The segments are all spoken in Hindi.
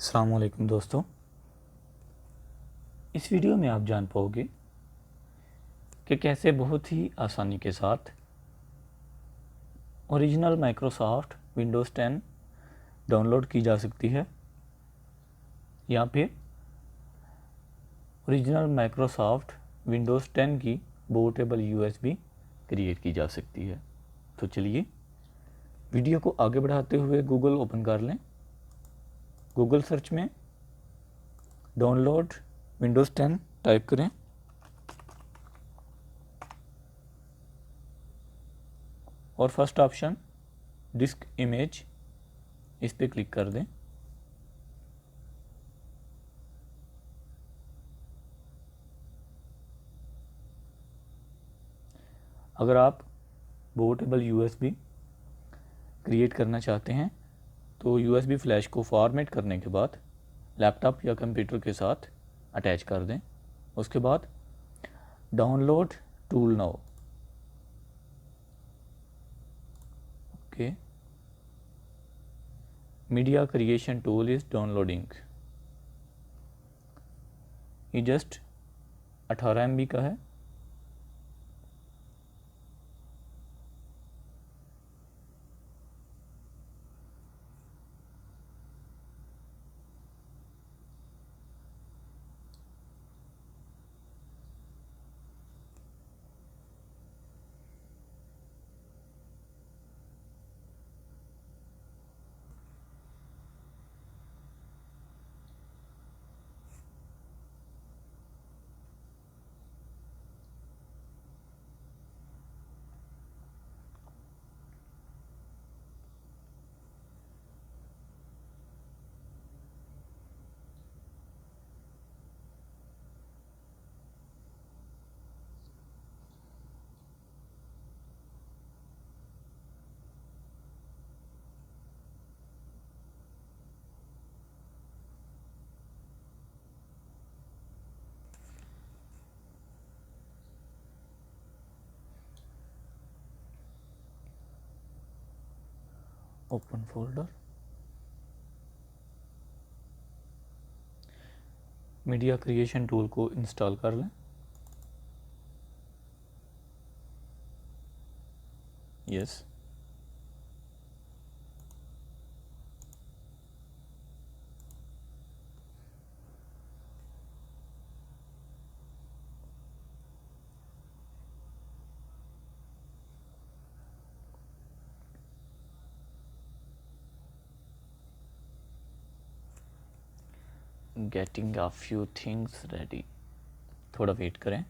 अस्सलाम वालेकुम दोस्तों, इस वीडियो में आप जान पाओगे कि कैसे बहुत ही आसानी के साथ ओरिजिनल माइक्रोसॉफ्ट विंडोज़ 10 डाउनलोड की जा सकती है या फिर ओरिजिनल माइक्रोसॉफ्ट विंडोज़ 10 की बोर्टेबल यूएसबी क्रिएट की जा सकती है। तो चलिए वीडियो को आगे बढ़ाते हुए गूगल ओपन कर लें। गूगल सर्च में डाउनलोड विंडोज़ 10 टाइप करें और फर्स्ट ऑप्शन डिस्क इमेज, इस पर क्लिक कर दें। अगर आप बोर्टेबल यूएसबी क्रिएट करना चाहते हैं तो यूएसबी फ्लैश को फॉर्मेट करने के बाद लैपटॉप या कंप्यूटर के साथ अटैच कर दें। उसके बाद download tool now, okay, media creation tool is downloading. ये जस्ट 18 MB का है। Open folder, media creation tool को इंस्टॉल कर लें। Yes, getting a few things ready, थोड़ा वेट करें।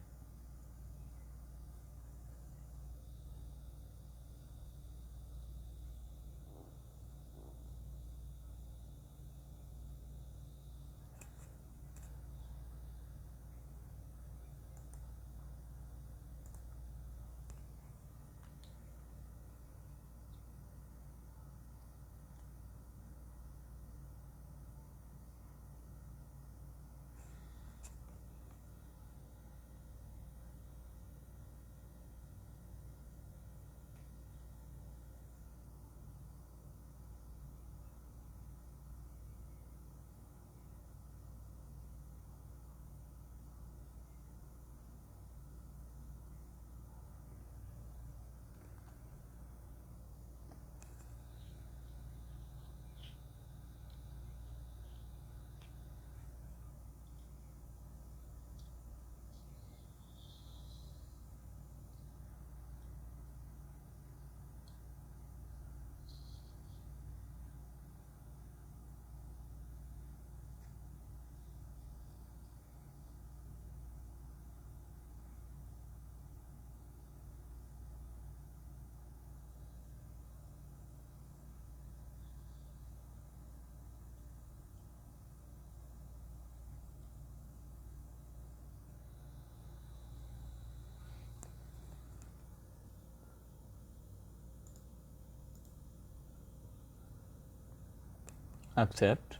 एक्सेप्ट,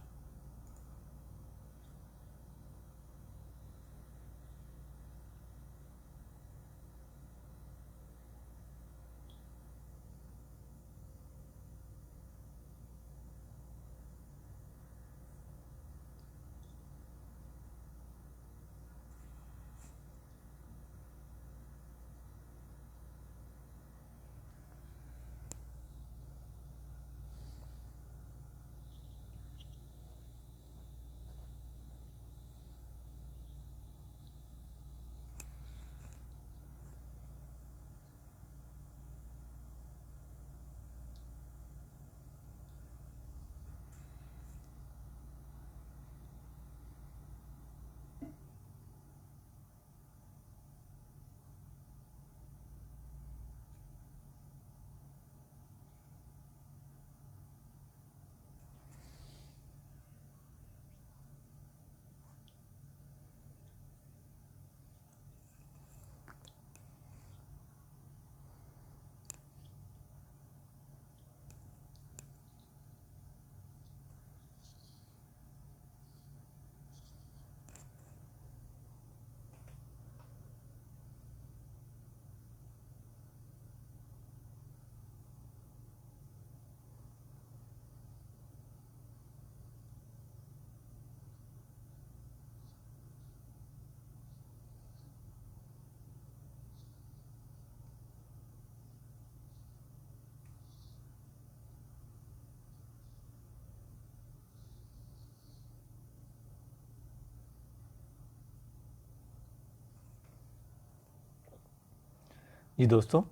जी दोस्तों,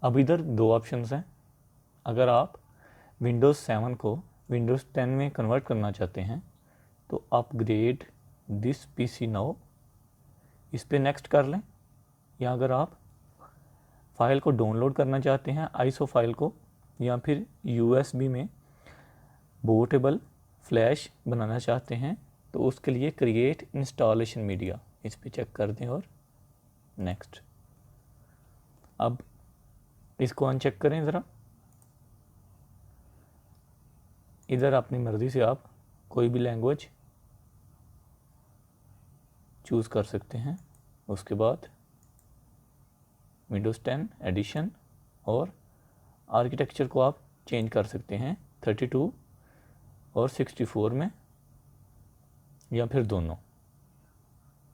अब इधर दो ऑप्शंस हैं। अगर आप विंडोज़ 7 को विंडोज़ 10 में कन्वर्ट करना चाहते हैं तो अपग्रेड दिस पीसी नाउ, इस पे नेक्स्ट कर लें। या अगर आप फाइल को डाउनलोड करना चाहते हैं, आईएसओ फाइल को, या फिर यूएसबी में बूटेबल फ्लैश बनाना चाहते हैं तो उसके लिए क्रिएट इंस्टॉलेशन मीडिया, इस पे चेक कर दें और नेक्स्ट। अब इसको अनचेक करें ज़रा। इधर अपनी मर्ज़ी से आप कोई भी लैंग्वेज चूज़ कर सकते हैं। उसके बाद विंडोज़ 10 एडिशन और आर्किटेक्चर को आप चेंज कर सकते हैं 32 और 64 में, या फिर दोनों।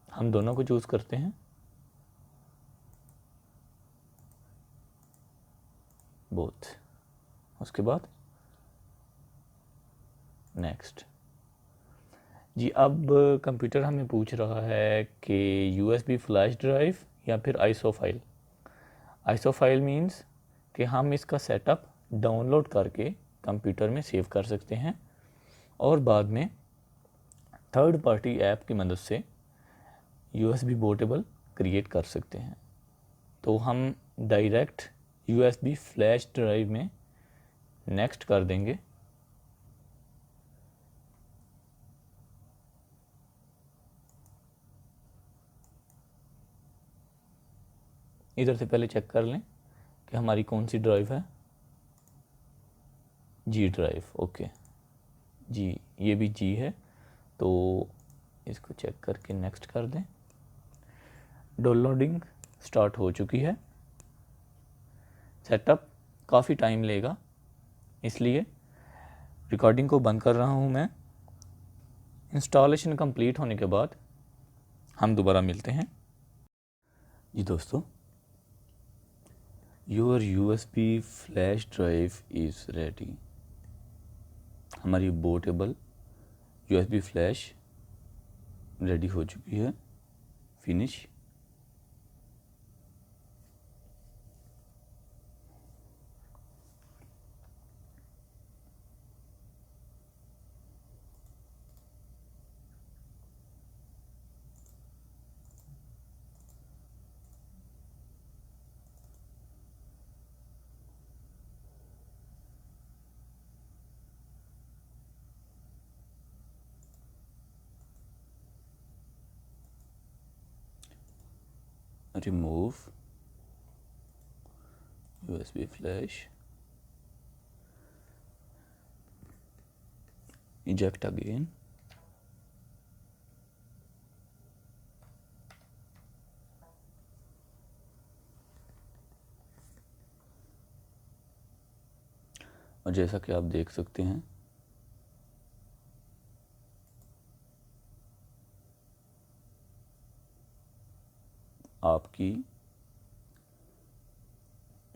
हम दोनों को चूज़ करते हैं। बोथ। उसके बाद नेक्स्ट। जी, अब कंप्यूटर हमें पूछ रहा है कि यूएसबी फ्लैश ड्राइव या फिर ISO file. ISO file means कि हम इसका सेटअप डाउनलोड करके कंप्यूटर में सेव कर सकते हैं और बाद में थर्ड पार्टी ऐप की मदद से यूएसबी बूटेबल क्रिएट कर सकते हैं। तो हम डायरेक्ट यूएसबी फ्लैश ड्राइव में नेक्स्ट कर देंगे। इधर से पहले चेक कर लें कि हमारी कौन सी ड्राइव है। जी ड्राइव, ओके जी, ये भी जी है, तो इसको चेक करके नेक्स्ट कर दें। डाउनलोडिंग स्टार्ट हो चुकी है। सेटअप काफ़ी टाइम लेगा, इसलिए रिकॉर्डिंग को बंद कर रहा हूँ मैं। इंस्टॉलेशन कंप्लीट होने के बाद हम दोबारा मिलते हैं। जी दोस्तों, your USB flash drive is ready. हमारी बूटेबल यूएसबी फ्लैश रेडी हो चुकी है। Finish. Remove USB flash, eject again, और जैसा कि आप देख सकते हैं आपकी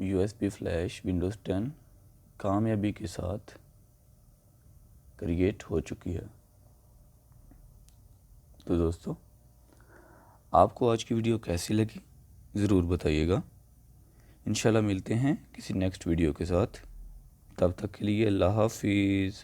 USB फ्लैश विंडोज़ 10 कामयाबी के साथ क्रिएट हो चुकी है। तो दोस्तों, आपको आज की वीडियो कैसी लगी ज़रूर बताइएगा। इंशाल्लाह मिलते हैं किसी नेक्स्ट वीडियो के साथ। तब तक के लिए अल्लाह हाफिज़।